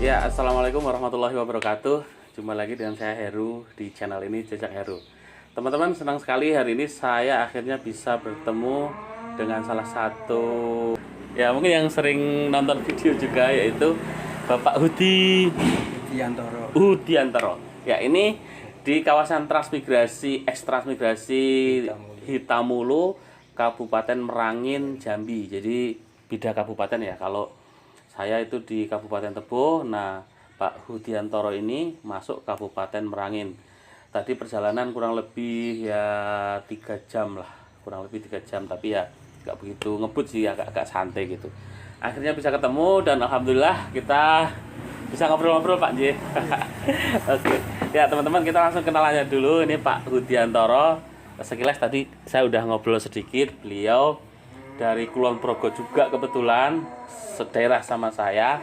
Ya, assalamualaikum warahmatullahi wabarakatuh. Jumpa lagi dengan saya Heru di channel ini, Jejak Heru. Teman-teman, senang sekali hari ini saya akhirnya bisa bertemu dengan salah satu, ya mungkin yang sering nonton video juga, yaitu Bapak Hudiantoro. Ya, ini di kawasan transmigrasi, transmigrasi Hitamulu, Kabupaten Merangin, Jambi. Jadi beda kabupaten ya. Kalau saya itu di Kabupaten Tebo, nah Pak Hudiantoro ini masuk Kabupaten Merangin. Tadi perjalanan kurang lebih ya 3 jam lah, kurang lebih 3 jam, tapi ya nggak begitu ngebut sih, agak santai gitu. Akhirnya bisa ketemu dan alhamdulillah kita bisa ngobrol-ngobrol Pak J. Oke, ya teman-teman, kita langsung kenalannya dulu. Ini Pak Hudiantoro. Sekilas tadi saya udah ngobrol sedikit, beliau dari Kulon Progo juga kebetulan sedaerah sama saya,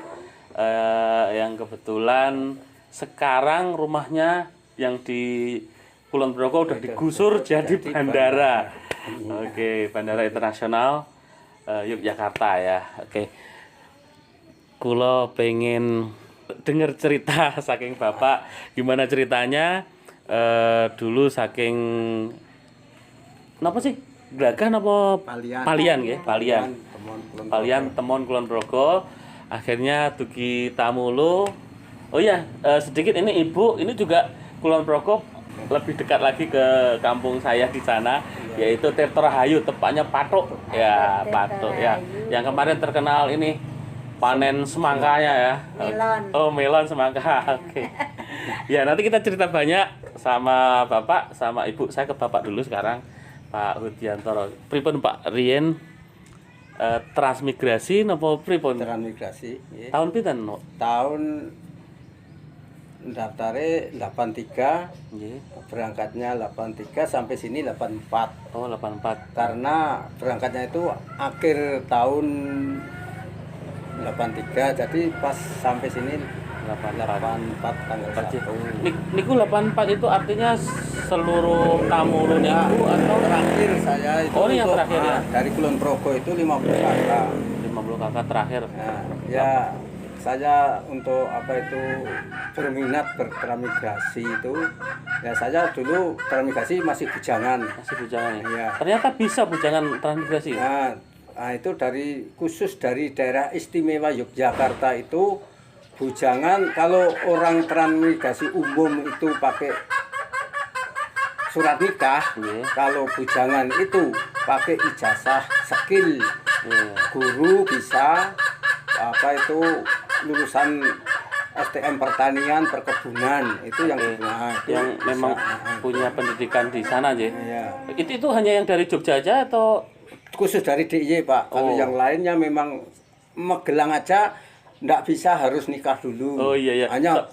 yang kebetulan sekarang rumahnya yang di Kulon Progo udah digusur jadi bandara. Oke, Bandara Internasional Yogyakarta ya. Oke, kulo pengen dengar cerita saking Bapak, gimana ceritanya dulu saking apa sih? Gerakan apa palian ya? Palian temon Kulon Progo. Akhirnya dugi Tamulu. Oh ya, sedikit ini Ibu, ini juga Kulon Progo lebih dekat lagi ke kampung saya di sana, yaitu Tirto Rahayu, tepatnya Patok. Ya, Patok ya. Yang kemarin terkenal ini panen semangkanya ya. Melon. Oh, melon semangka. Oke. Ya, nanti kita cerita banyak sama Bapak sama Ibu. Saya ke Bapak dulu sekarang. Pak Hudiantoro. Pripun Pak Rien transmigrasi napa pripun? Transmigrasi nggih. Tahun pinten? No? Tahun daftare 83, Nggih. berangkatnya 83 sampai sini 84. Oh, 84. Karena berangkatnya itu akhir tahun 83, jadi pas sampai sini 84 tanggal 1. Niku 84 itu artinya seluruh Tamulu niku atau Terakhir saya itu Oh, ini yang terakhir ya? dari Kulon Progo itu 50 kakak. 50 kakak terakhir. Nah, ya saya untuk apa itu berminat bertransmigrasi itu, ya saya dulu transmigrasi masih bujangan. Masih bujangan ya? Iya. Ternyata bisa bujangan transmigrasi. Nah, itu khusus dari daerah istimewa Yogyakarta itu bujangan. Kalau orang transmigrasi umum itu pakai surat nikah, Iya. kalau bujangan itu pakai ijazah skill. Iya. Guru bisa apa itu lulusan STM pertanian perkebunan itu yang itu Yang bisa. memang punya pendidikan di sana aja. Iya. Itu hanya yang dari Jogja aja atau Khusus dari DIY Pak. Kalau Oh. yang lainnya memang Magelang aja nggak bisa, harus nikah dulu. Oh, iya. Hanya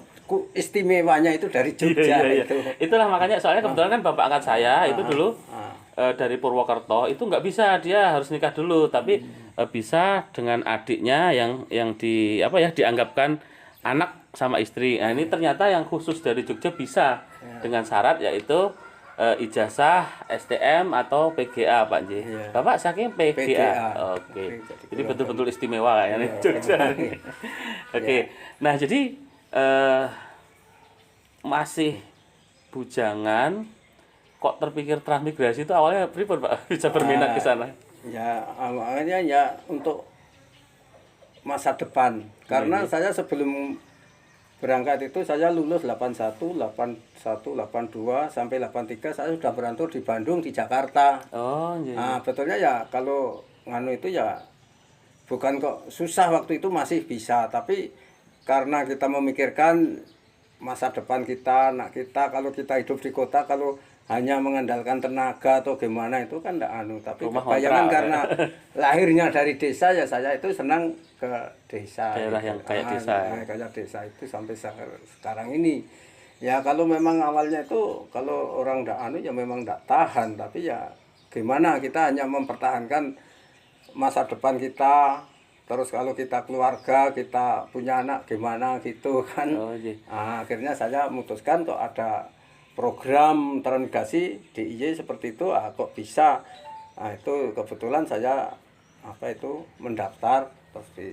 istimewanya itu dari Jogja. Iya. Itu. Itulah makanya, soalnya kebetulan kan bapak angkat saya itu dulu dari Purwokerto, itu nggak bisa, dia harus nikah dulu, tapi bisa dengan adiknya yang di apa ya, dianggapkan anak sama istri. Nah, ini ternyata yang khusus dari Jogja bisa dengan syarat yaitu ijazah STM atau PGA Pak J. Iya. Bapak saking PGA. PGA. Oke. Jadi Jadi betul-betul istimewa kayaknya Jogja. Oke. Nah, jadi masih bujangan kok terpikir transmigrasi itu awalnya pripun Pak? Bisa berminat ke sana? Ya awalnya ya untuk masa depan. Karena saya sebelum berangkat itu saya lulus 81, 81, 82 sampai 83 saya sudah berantau di Bandung, di Jakarta. Oh, iya. Nah, betulnya ya kalau nganu itu ya bukan kok susah, waktu itu masih bisa, tapi karena kita memikirkan masa depan kita, anak kita, kalau kita hidup di kota, kalau hanya mengandalkan tenaga atau gimana itu kan enggak anu, tapi Rumah kebayangan kontrak, karena lahirnya dari desa, ya saya itu senang ke desa. Daerah yang kayak desa, ya. Kayak desa itu sampai sekarang ini. Ya kalau memang awalnya itu kalau orang enggak anu ya memang enggak tahan, tapi ya gimana, kita hanya mempertahankan masa depan kita. Terus kalau kita keluarga, kita punya anak gimana gitu kan. Oh, iya. Nah, akhirnya saya memutuskan kok ada program transmigrasi DIY seperti itu, kok bisa. Nah, itu kebetulan saya apa itu mendaftar terus Bisa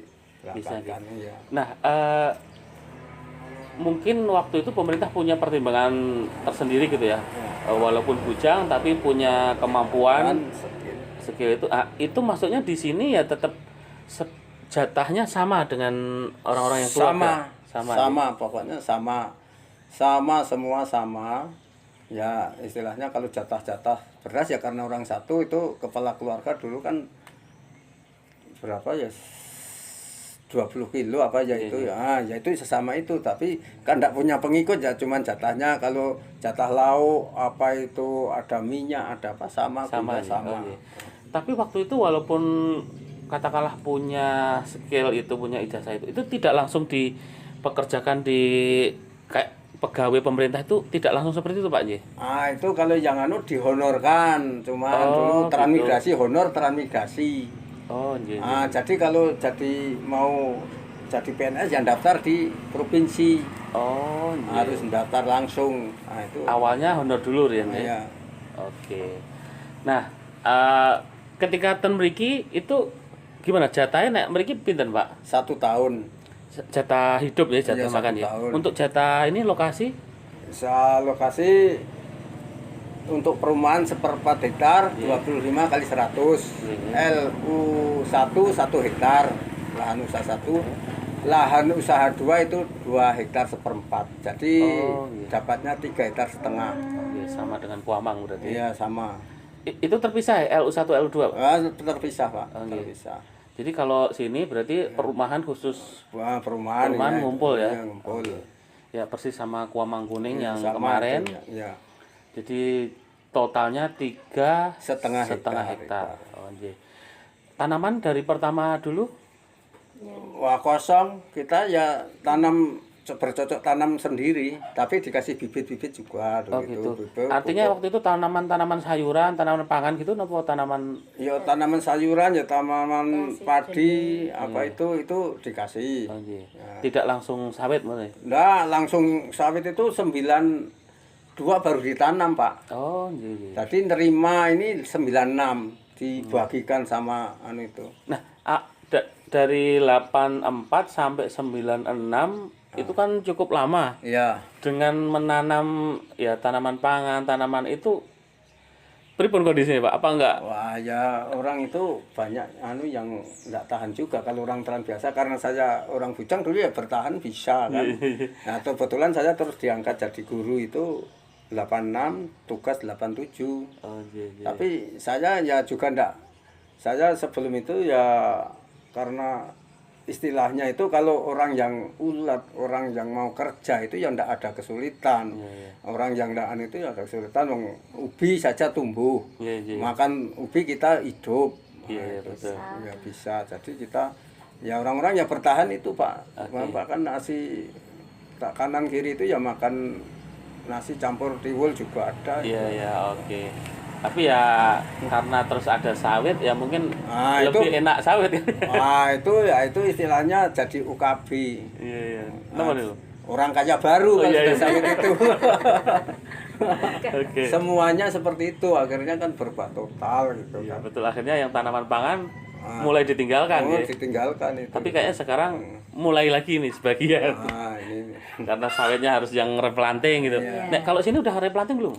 diberangkatkan gitu. ya. Nah, mungkin waktu itu pemerintah punya pertimbangan tersendiri gitu ya. Walaupun bujang tapi punya kemampuan skill itu. Itu maksudnya di sini ya tetap jatahnya sama dengan orang-orang yang keluarga. Sama, pokoknya sama semua sama. Ya istilahnya kalau jatah-jatah beras ya karena orang satu itu kepala keluarga dulu kan berapa ya 20 kilo apa ya itu ya itu sesama itu, tapi kan tidak punya pengikut ya cuman jatahnya. Kalau jatah lauk apa itu ada minyak ada apa sama. Tapi waktu itu walaupun katakanlah punya skill itu, punya ijazah itu tidak langsung dipekerjakan di kayak pegawai pemerintah, itu tidak langsung seperti itu Pak J? Itu kalau yang dihonorkan, cuman dulu transmigrasi gitu. Honor transmigrasi. Jadi kalau mau jadi PNS yang daftar di provinsi. Harus daftar langsung. Itu awalnya honor dulu ya. Iya. Oke. Nah, ketika ten mriki itu gimana jatahnya nek mriki pinten Pak? 1 tahun. Jatah hidup ya, jatah makan ya. Untuk jatah ini lokasi? Lokasi untuk perumahan 1/4 hektar 25 kali 100. LU 1 hektar lahan usaha 1. Lahan usaha 2 itu 2 hektar 1/4. Jadi dapatnya 3,5 hektar. Sama dengan Puamang berarti. Iya, sama. Itu terpisah ya, LU1 LU2 Pak? Terpisah Pak. Terpisah. Jadi kalau sini berarti perumahan khusus. Perumahan ngumpul ya. Ngumpul. Ya persis sama Kuamang Kuning yang kemarin. Iya. Jadi totalnya 3,5 hektar. Tanaman dari pertama dulu? Wah, kosong. Kita ya bercocok tanam sendiri, tapi dikasih bibit-bibit juga gitu. Artinya waktu itu tanaman-tanaman sayuran, tanaman pangan gitu, nopo tanaman? Ya tanaman sayuran, ya tanaman padi, apa itu dikasih. Tidak langsung sawit mulai? Enggak, langsung sawit itu 92 baru ditanam Pak. Jadi nerima ini 96 dibagikan sama itu. Nah, dari 84 sampai 96 itu kan cukup lama. Iya. Dengan menanam ya tanaman pangan, tanaman itu pripun kondisinya Pak? Apa enggak? Wah, ya orang itu banyak yang enggak tahan juga kalau orang biasa, karena saya orang bujang dulu ya bertahan bisa kan. Nah, kebetulan saya terus diangkat jadi guru itu 86, tugas 87. Tapi saya ya juga enggak. Saya sebelum itu ya karena istilahnya itu kalau orang yang ulat, orang yang mau kerja itu ya ndak ada kesulitan. Orang yang ndaan itu ya ada kesulitan. Ubi saja tumbuh, makan ubi kita hidup. Betul. Ya bisa. Jadi kita ya orang-orang ya bertahan itu Pak. Bahkan nasi kanan kiri itu ya makan nasi campur tiwul juga ada. Oke. Tapi ya karena terus ada sawit ya mungkin lebih enak sawit. Itu istilahnya jadi UKB. Itu? Orang kaya baru kalau sudah sawit itu. Semuanya seperti itu, akhirnya kan berubah total gitu kan. Betul, akhirnya yang tanaman pangan mulai ditinggalkan ditinggalkan itu. Tapi kayaknya sekarang mulai lagi nih sebagian. Ini. Karena sawitnya harus yang replanting gitu. Nah, kalau sini udah replanting belum?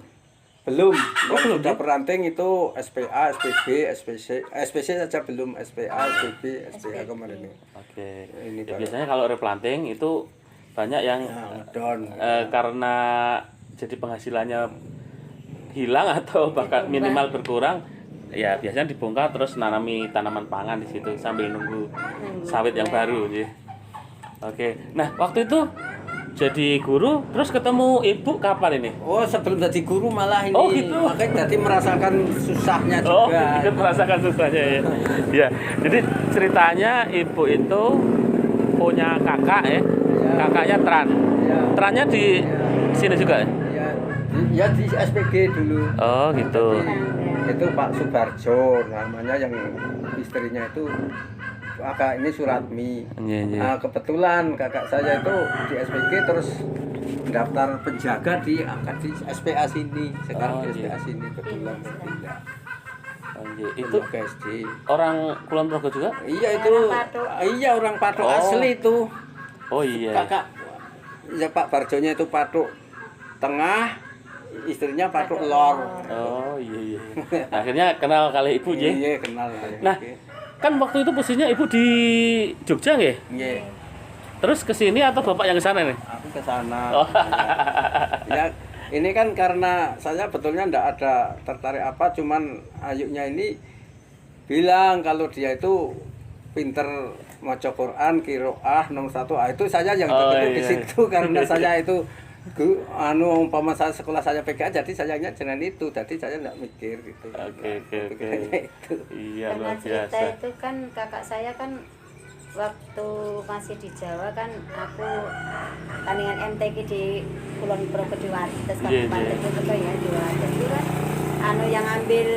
Belum sudah peranting itu SPA, SPB, SPC saja belum, SPA, SPB, SPA kemarin ini. Ini biasanya kalau replanting itu banyak yang karena jadi penghasilannya hilang atau bahkan minimal berkurang, ya biasanya dibongkar terus nanami tanaman pangan di situ sambil nunggu sawit yang baru. Nah waktu itu jadi guru, terus ketemu ibu kapan ini? Sebelum jadi guru malah ini. Gitu. Makanya jadi merasakan susahnya juga. Ikut merasakan susahnya ya. Ya, jadi ceritanya ibu itu punya kakak ya. Kakaknya Tran. Trannya di sini juga ya? Ya di SPG dulu. Gitu. Itu Pak Subarjo namanya, yang istrinya itu kakak ini Suratmi. Nah, kebetulan kakak saya itu di SPG terus daftar penjaga diangkat di SPA sini. Sekarang di SPA sini kebetulan berpindah. Itu orang Kulon Progo juga? Iya itu. Iya orang Patok asli itu. Kakak ya Pak Barjonya itu patuk tengah, istrinya patuk lor. Oh iya. Akhirnya kenal kali ibu ya. Iya kenal. Nah, kan waktu itu posisinya ibu di Jogja nggih? Iya. Terus ke sini atau bapak yang ke sana nih? Aku ke sana. Oh. Ya, ini kan karena saya betulnya ndak ada tertarik apa, cuman Ayunya ini bilang kalau dia itu pinter maca Quran, qiraah nomor 1. Ah, itu saya yang terketuk di situ karena saya itu umpama saya sekolah saya PKA, jadi sayangnya jangan itu, jadi saya nggak mikir gitu. Oke. Itu. Iya, Karena luar cerita biasa. itu kan kakak saya kan waktu masih di Jawa kan aku tandingan MTQ di Kulon Progo di Wates Iya, Kabupaten iya. itu ya di Wates itu kan yang ambil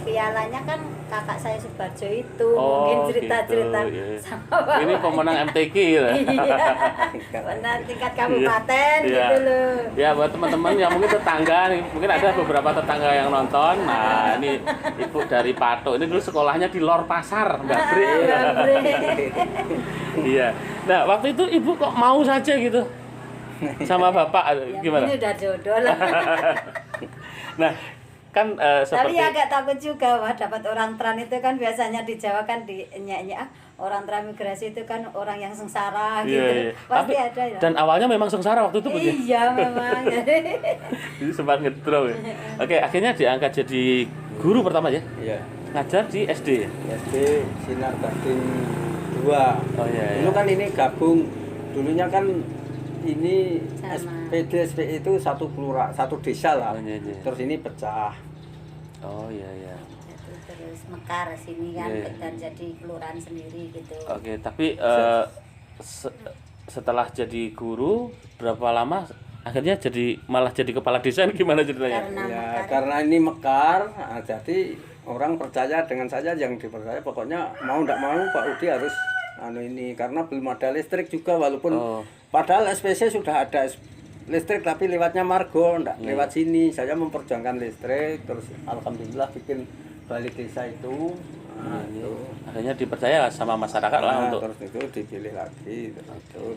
pialanya kan kakak saya Subarjo itu mungkin cerita-cerita gitu, iya. sama bapak. Ini pemenang MTQ ya. Iya, benar tingkat kabupaten Iya. gitu loh. Ya buat teman-teman yang mungkin tetangga nih, mungkin ada beberapa tetangga yang nonton. Nah ini ibu dari Patok, ini dulu sekolahnya di Lor Pasar, Mbak Bre. Iya. Nah waktu itu ibu kok mau saja gitu sama bapak Ya, gimana? ini udah jodoh lah. Nah kan Tapi seperti agak takut juga wah dapat orang tran itu kan biasanya di Jawa kan di nyanyi orang transmigrasi itu kan orang yang sengsara gitu. Iya. Pasti Tapi, ada ya. dan awalnya memang sengsara waktu itu Bu, ya? Iya memang. Jadi sempat ngedrop ya. Oke, akhirnya diangkat jadi guru pertama ya. Iya. Ngajar di SD. SD Sinar Gading 2. Oh iya. Dulu kan ini gabung, dulunya kan ini Sama. SPD SPI itu satu satu desa lah. Oh, iya. Terus ini pecah. Oh iya. Terus Mekar sini kan Iya. dan jadi kelurahan sendiri gitu. Oke, tapi setelah jadi guru berapa lama akhirnya malah jadi kepala desa ini gimana ceritanya? Karena Ya, Mekar. karena ini mekar, nah, jadi orang percaya dengan saya, yang dipercaya pokoknya mau ndak mau Pak Udi harus ini karena belum ada listrik juga, walaupun padahal SPC sudah ada listrik tapi lewatnya Margo, ndak lewat sini. Saya memperjuangkan listrik, terus alhamdulillah bikin balik desa itu. Nah, itu. Akhirnya dipercaya sama masyarakat lah Nah, untuk terus itu dipilih lagi,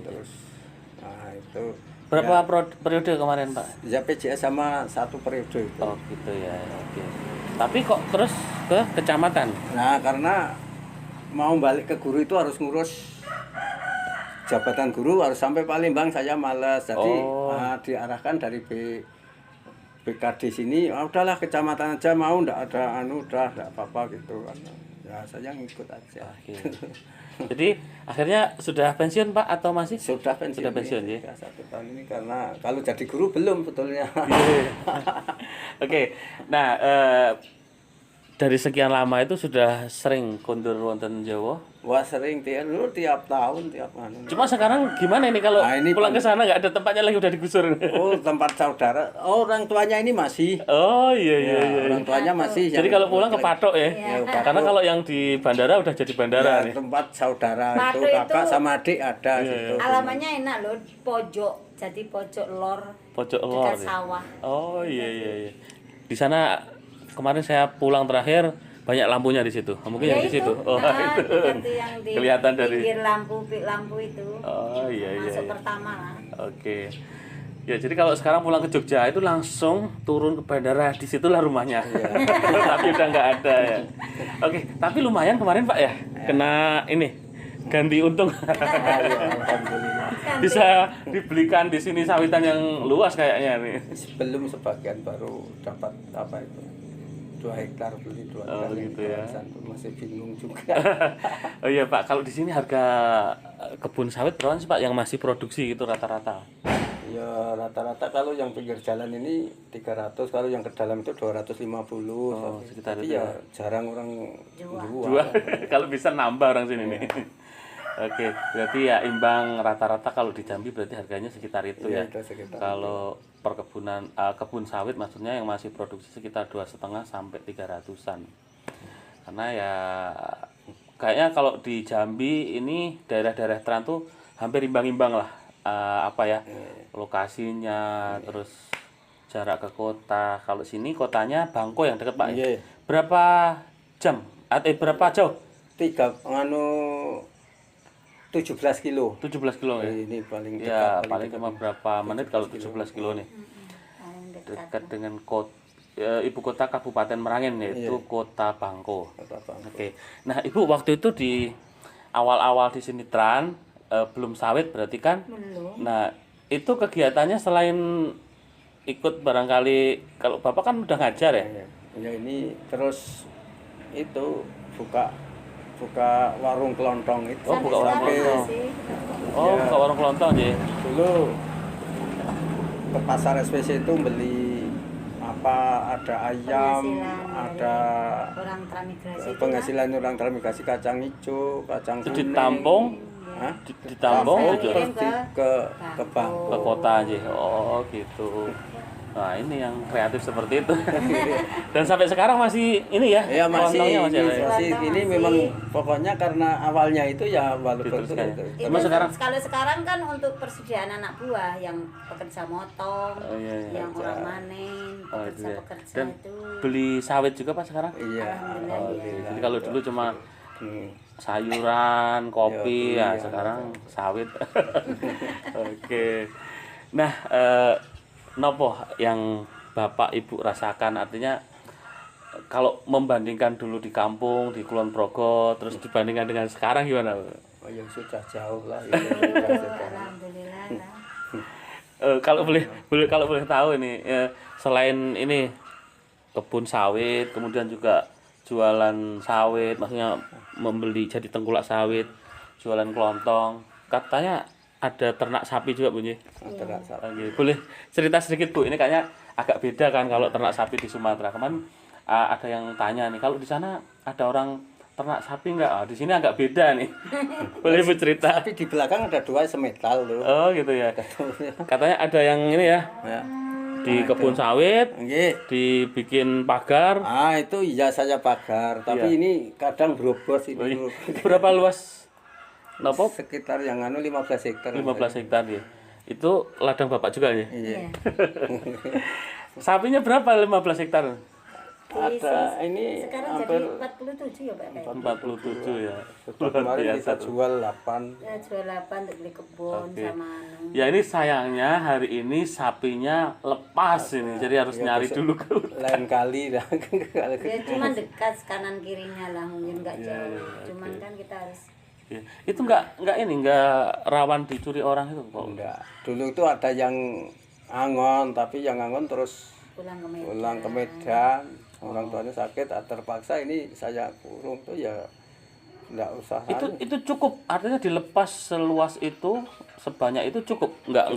terus nah itu berapa periode kemarin Pak? ya PJS sama satu periode itu. Oh gitu ya, oke. Tapi kok terus ke kecamatan? Nah, karena mau balik ke guru itu harus ngurus jabatan guru, harus sampai Palembang, saya malas. Jadi diarahkan dari BKD sini, udahlah kecamatan aja, mau ndak ada udah ndak apa-apa gitu kan. Ya saya ngikut aja. Oke. Jadi akhirnya sudah pensiun Pak atau masih? Sudah pensiun. Sudah pensiun ya. Ya, 1 tahun ini karena kalau jadi guru belum sebetulnya. Oke. Nah, dari sekian lama itu sudah sering kondur wonten Jawa. Wah sering tiap tahun tiap anu. Cuma sekarang gimana ini kalau Nah, ini pulang ke sana nggak ada tempatnya lagi udah digusur? Oh, tempat saudara. Oh, orang tuanya ini masih. Oh iya. Orang tuanya masih. Jadi kalau pulang ke Patok ya. Ya, Patok. Karena kalau yang di bandara udah jadi bandara Ya, nih. tempat saudara Patok itu kakak itu- sama adik ada gitu. Alamannya enak loh, pojok. Jadi pojok lor. Pojok lor. Dekat Ya? sawah. Oh iya. Di sana kemarin saya pulang terakhir banyak lampunya di situ. Mungkin yang di situ. Oh itu. Itu yang di Kelihatan dari. pinggir lampu itu. Oh iya. Masuk pertama lah. Oke. Ya jadi kalau sekarang pulang ke Jogja itu langsung turun ke bandara, di situlah rumahnya. Tapi udah nggak ada ya. Oke, tapi lumayan kemarin Pak ya, kena ini ganti untung. Alhamdulillah. Bisa dibelikan di sini sawitan yang luas kayaknya nih. Belum sebagian baru dapat apa itu 2 hektar beli 2 hektar gitu ya. masih bingung juga. Oh iya Pak, kalau di sini harga kebun sawit berapa sih Pak yang masih produksi itu rata-rata? Ya rata-rata kalau yang pinggir jalan ini 300, kalau yang ke dalam itu 250. Sekitar Tapi itu ya jarang orang jual. Dua. Kalau bisa nambah orang sini nih. Oke, berarti ya imbang rata-rata kalau di Jambi berarti harganya sekitar itu ya. Itu sekitar Kalau perkebunan kebun sawit maksudnya yang masih produksi sekitar 2,5 sampai 300-an. Karena ya kayaknya kalau di Jambi ini daerah-daerah Tran tuh hampir imbang-imbang lah lokasinya, terus jarak ke kota. Kalau sini kotanya Bangko yang dekat Pak. Iya. Berapa jam? Berapa jauh? 3 17 kilo. 17 kilo ya. Ini paling dekat. Ya, paling cuma berapa menit kalau 17 kilo nih. Paling Dekat dengan ibu kota Kabupaten Merangin, yaitu Kota Bangko. Kota Bangko. Oke. Nah, Ibu waktu itu di awal-awal di Sinitran belum sawit berarti kan? Belum. Nah, itu kegiatannya selain ikut barangkali, kalau Bapak kan udah ngajar ya? Ya ini terus itu buka warung kelontong itu. Oh, buka warung Sampai kelontong. sekarang sih. Oh, buka warung kelontong aja. Dulu ke pasar SPC itu beli ada ayam, Penghasilan ada orang transmigrasi itu penghasilan orang transmigrasi, kacang hijau, kacang Itu kuning. ditampung, Hah? ditampung Saya dijual kirim Terus ke Bangko. ke kota aja. Oh, gitu. Nah, ini yang kreatif seperti itu. Dan sampai sekarang masih ini ya? Ya masih, kelontongnya masih ada ya? masih ini Masih. memang pokoknya karena awalnya itu ya walaupun Diteruskan. itu. Itu Cuma sekarang- kalau sekarang kan untuk persediaan anak buah yang pekerja motong, Oh, iya, iya. yang orang manen, Oh, itu ya. pekerja-pekerja Dan itu. beli sawit juga Pak sekarang? Iya. Alhamdulillah, Oh, iya. iya. Jadi kalau dulu cuma Hmm. sayuran, kopi, Iya, ya sekarang sawit. Oke. Nah, nopo yang Bapak Ibu rasakan, artinya kalau membandingkan dulu di kampung di Kulon Progo terus dibandingkan dengan sekarang gimana? Oh ya sudah jauh lah. Oh, alhamdulillah lah. Kalau boleh tahu ini, selain ini kebun sawit, kemudian juga jualan sawit, maksudnya membeli jadi tengkulak sawit, jualan kelontong, katanya ada ternak sapi juga bunyi. Ternak sapi. Oke, boleh cerita sedikit Bu, ini kayaknya agak beda kan kalau ternak sapi di Sumatera. Kemarin ada yang tanya nih, kalau di sana ada orang ternak sapi enggak? Di sini agak beda nih. Boleh Bu cerita? Tapi di belakang ada dua semetal tuh. Oh gitu ya. Katanya ada yang ini ya, Ya. di kebun sawit, Nggih. dibikin pagar. Ah itu iya saya pagar, tapi Iya. ini kadang berobos Oh, iya. itu. Berapa luas? Nopo? Sekitar yang 15 hektar. 15 hektar ya. Itu ladang Bapak juga ya? Iya. Sapinya berapa 15 hektar? Ada ini Sekarang hampir jadi 47 ya Pak? 47 ya. kemarin Luar kita biasa. jual 8. Ya, jual 8 untuk beli kebun Oke. sama anu. Ya ini sayangnya hari ini sapinya lepas ini, jadi harus nyari dulu ke Lain kali dah. Ya cuma dekat kanan kirinya lah, mungkin nggak jauh. Cuman kan kita harus Ya, itu nggak rawan dicuri orang itu kok. Enggak. Dulu itu ada yang angon, tapi yang angon terus pulang ke Medan. pulang ke Medan. Orang tuanya sakit, terpaksa ini saya kurung tuh ya enggak usah. Itu cukup, artinya dilepas seluas itu, sebanyak itu cukup, nggak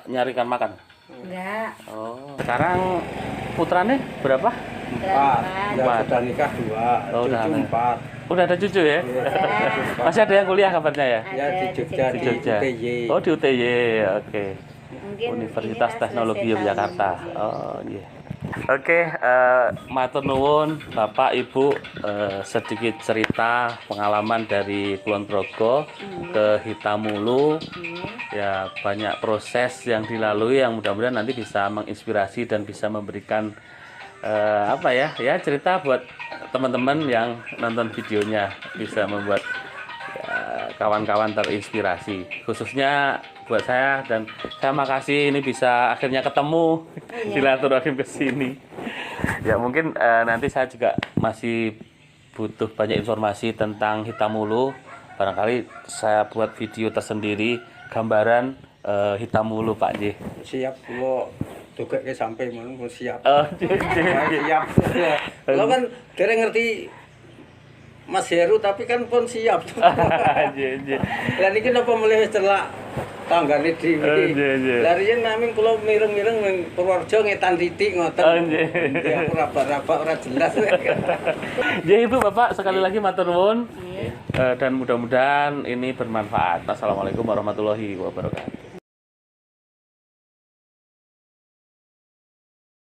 nyarikan makan. Enggak. Oh, sekarang putranya berapa? 4. Ya Empat. sudah nikah 2, Oh, udah cucu ada. 4. Udah ada cucu ya? Masih ada yang kuliah kabarnya ya? Ya di Jogja, Di di Jogja. UTY. Oh di UTY, oke. Mungkin Universitas inilah Teknologi selesai Yogyakarta. tahun. Oh iya. Oke, matur nuwun Bapak Ibu, sedikit cerita pengalaman dari Kulon Progo ke Hitamulu. Ya banyak proses yang dilalui yang mudah-mudahan nanti bisa menginspirasi dan bisa memberikan apa ya cerita buat teman-teman yang nonton videonya, bisa membuat kawan-kawan terinspirasi, khususnya buat saya. Dan saya makasih ini bisa akhirnya ketemu silaturahim ke sini. Ya mungkin nanti saya juga masih butuh banyak informasi tentang Hitamulu, barangkali saya buat video tersendiri gambaran Hitamulu Pak J. Siap kula juga ke sampai mau siap. Oh, Siap. Lo kan dereng ngerti Mas Heru tapi kan pun siap. Lah niki napa mulih celak tanggane dhewe. Lah riyen naming kula mireng-mireng ning Purworejo ngetan titik ngoten. Ya aku raba-raba ora jelas. Jadi Ibu Bapak sekali lagi matur nuwun dan mudah-mudahan ini bermanfaat. Assalamualaikum warahmatullahi wabarakatuh.